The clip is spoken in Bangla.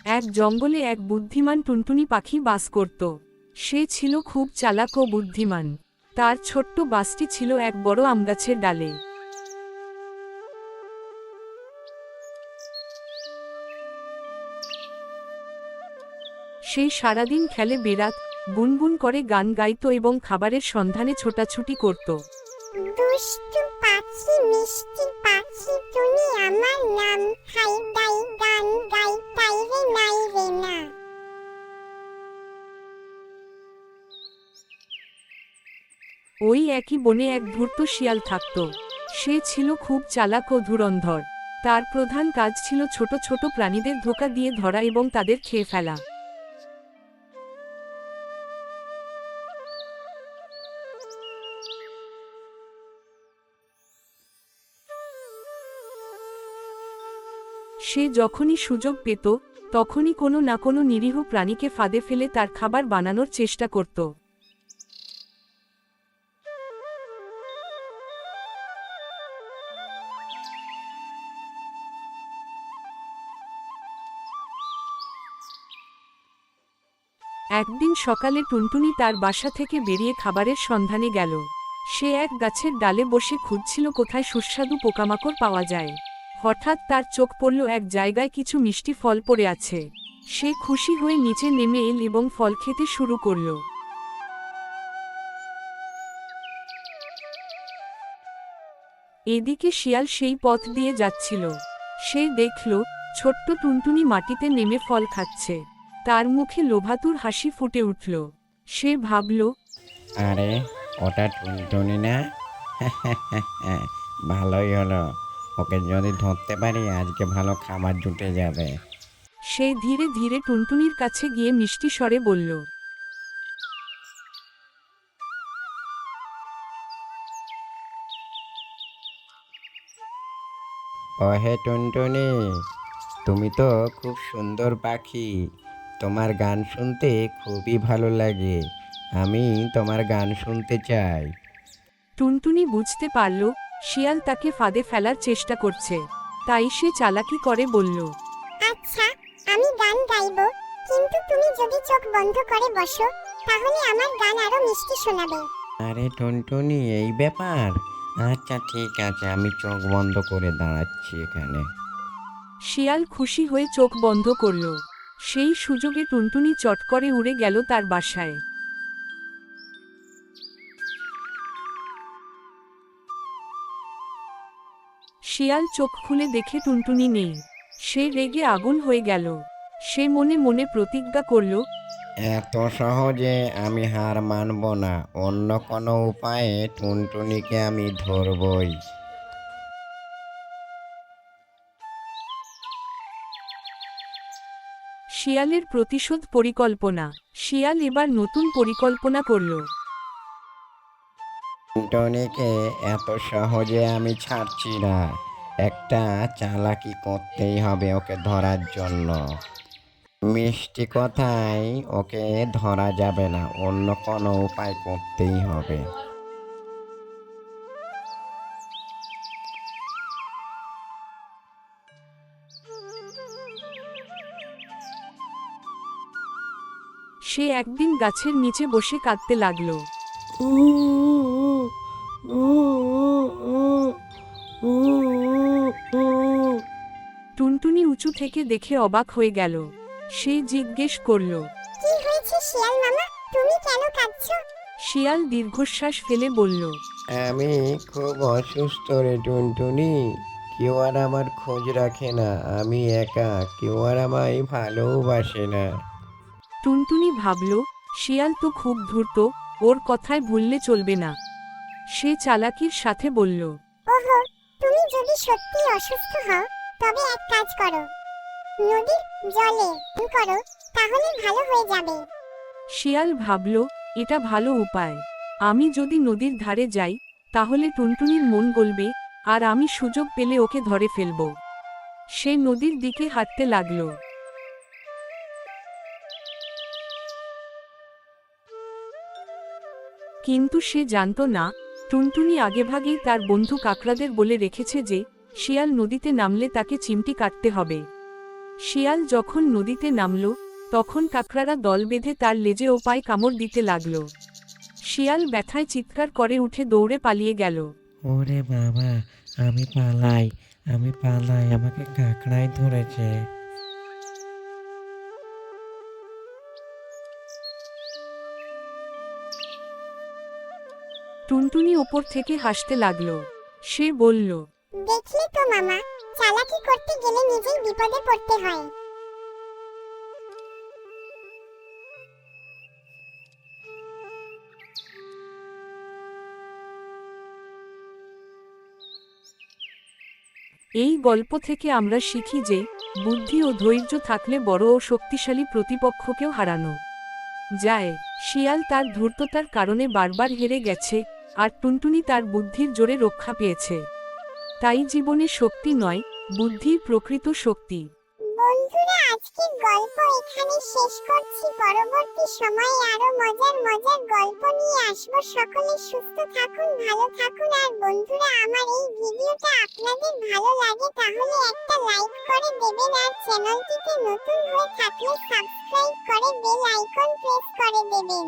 এক জঙ্গলে এক বুদ্ধিমান টুনটুনি পাখি বাস করত। সে ছিল খুব চালাক ও বুদ্ধিমান। তার ছোট্ট বাসটি ছিল এক বড় আমগাছের ডালে। সে সারাদিন খেলে বেড়াত, গুনগুন করে গান গাইত এবং খাবারের সন্ধানে ছোটাছুটি করত। দুষ্টু পাখি মিষ্টি পাখি তুমি আমার নাম, খাই দাই গান গাই তাই রে নাই রে না। ওই একই বনে এক ধূর্ত শিয়াল থাকত। সে ছিল খুব চালাক ও ধুরন্ধর। তার প্রধান কাজ ছিল ছোট ছোট প্রাণীদের ধোঁকা দিয়ে ধরা এবং তাদের খেয়ে ফেলা। সে যখনই সুযোগ পেত তখনই কোনো না কোনো নিরীহ প্রাণীকে ফাঁদে ফেলে তার খাবার বানানোর চেষ্টা করত। একদিন সকালে টুনটুনি তার বাসা থেকে বেরিয়ে খাবারের সন্ধানে গেল। সে এক গাছের ডালে বসে খুঁজছিল কোথায় সুস্বাদু পোকামাকড় পাওয়া যায়। হঠাৎ তার চোখ পড়ল এক জায়গায় কিছু মিষ্টি ফল পড়ে আছে। সে খুশি হয়ে নিচে নেমে এল এবং ফল খেতে শুরু করল। এদিকে শিয়াল সেই পথ দিয়ে যাচ্ছিল। সে দেখল ছোট্ট টুনটুনি মাটিতে নেমে ফল খাচ্ছে। তার মুখে লোভাতুর হাসি ফুটে উঠল। সে ভাবল, আরে ওটা টুনটুনি না? ভালোই হলো, ওকে যদি ধরতে পারি আজকে ভালো খাবার জুটে যাবে। সে ধীরে ধীরে টুনটুনির কাছে গিয়ে মিষ্টি স্বরে বলল, ওহে টুনটুনি, তুমি তো খুব সুন্দর পাখি। তোমার গান শুনতে খুবই ভালো লাগে। আমি তোমার গান শুনতে চাই। টুনটুনি বুঝতে পারল শিয়াল তাকে ফাঁদে ফেলার চেষ্টা করছে। তাই সে চালাকি করে বলল, আচ্ছা, আমি গান গাইবো, কিন্তু তুমি যদি চোখ বন্ধ করে বসো তাহলে আমার গান আরো মিষ্টি শোনাবে। আরে টুনটুনি, এই ব্যাপার? আচ্ছা ঠিক আছে, আমি চোখ বন্ধ করে দাঁড়াচ্ছি এখানে। শিয়াল খুশি হয়ে চোখ বন্ধ করল। সেই সুযোগে টুনটুনি চট করে উড়ে গেল তার বাসায়। শিয়াল চোখ খুলে দেখে টুনটুনি নেই। সে রেগে আগুন হয়ে গেল। সে মনে মনে প্রতিজ্ঞা করল, এত সহজে আমি হার মানব না। অন্য কোনো উপায়ে টুনটুনিকে আমি ধরবই। শিয়ালের প্রতিশোধ পরিকল্পনা। শিয়াল এবার নতুন পরিকল্পনা করল। টুনটুনিকে এত সহজে আমি ছাড়ছি না। একটা চালাকি করতেই হবে ওকে ধরার জন্য। মিষ্টি কথায় ওকে ধরা যাবে না, অন্য কোনো উপায় করতেই হবে। সে একদিন গাছের নিচে বসে কাঁদতে লাগল। টুনটুনি উঁচু থেকে দেখে অবাক হয়ে গেল। সে জিজ্ঞেস করল, কি হয়েছে শিয়াল মামা, তুমি কেন কাঁদছো? শিয়াল দীর্ঘশ্বাস ফেলে বলল, আমি খুব অসুস্থ রে টুনটুনি। কেউ আর আমার খোঁজ রাখে না, আমি একা, কেউ আর আমায় ভালোবাসে না। টুনটুনি ভাবল শিয়াল তো খুব ধূর্ত, ওর কথায় ভুললে চলবে না। সে চালাকির সাথে বলল, ওহো, তুমি যদি সত্যি অসুস্থ হও তবে এক কাজ করো, নদীর জলে স্নান করো, তাহলে ভালো হয়ে যাবে। শিয়াল ভাবল এটা ভালো উপায়। আমি যদি নদীর ধারে যাই তাহলে টুনটুনির মন গলবে, আর আমি সুযোগ পেলে ওকে ধরে ফেলব। সে নদীর দিকে হাঁটতে লাগল। কিন্তু সে জানত না টুনটুনি আগেভাগেই তার বন্ধু কাকড়াদের বলে রেখেছে যে শিয়াল নদীতে নামলে তাকে চিমটি কাটতে হবে। শিয়াল যখন নদীতে নামল তখন কাকড়ারা দল বেঁধে তার লেজে ও পায়ে কামড় দিতে লাগল। শিয়াল ব্যথায় চিৎকার করে উঠে দৌড়ে পালিয়ে গেল। ওরে বাবা, আমি পালাই, আমি পালাই, আমাকে কাকড়াই ধরেছে। টুনটুনি ওপর থেকে হাসতে লাগল। সে বলল, দেখলে তো মামা, চালাকি করতে গেলে নিজেই বিপদে পড়তে হয়। এই গল্প থেকে আমরা শিখি যে বুদ্ধি ও ধৈর্য থাকলে বড় ও শক্তিশালী প্রতিপক্ষকেও হারানো যায়। শিয়াল তার ধূর্ততার কারণে বারবার হেরে গেছে, আর টুনটুনি তার বুদ্ধির জোরে রক্ষা পেয়েছে। তাই জীবনে শক্তি নয়, বুদ্ধিই প্রকৃত শক্তি। বন্ধুরা, আজকের গল্প এখানে শেষ করছি। পরবর্তী সময়ে আরো মজার মজার গল্প নিয়ে আসবো। সকলে সুস্থ থাকুন, ভালো থাকুন। আর বন্ধুরা, আমার এই ভিডিওটা আপনাদের ভালো লাগে তাহলে একটা লাইক করে দেবেন, আর চ্যানেলটিতে নতুন হয়ে থাকলে সাবস্ক্রাইব করে বেল আইকন প্রেস করে দেবেন।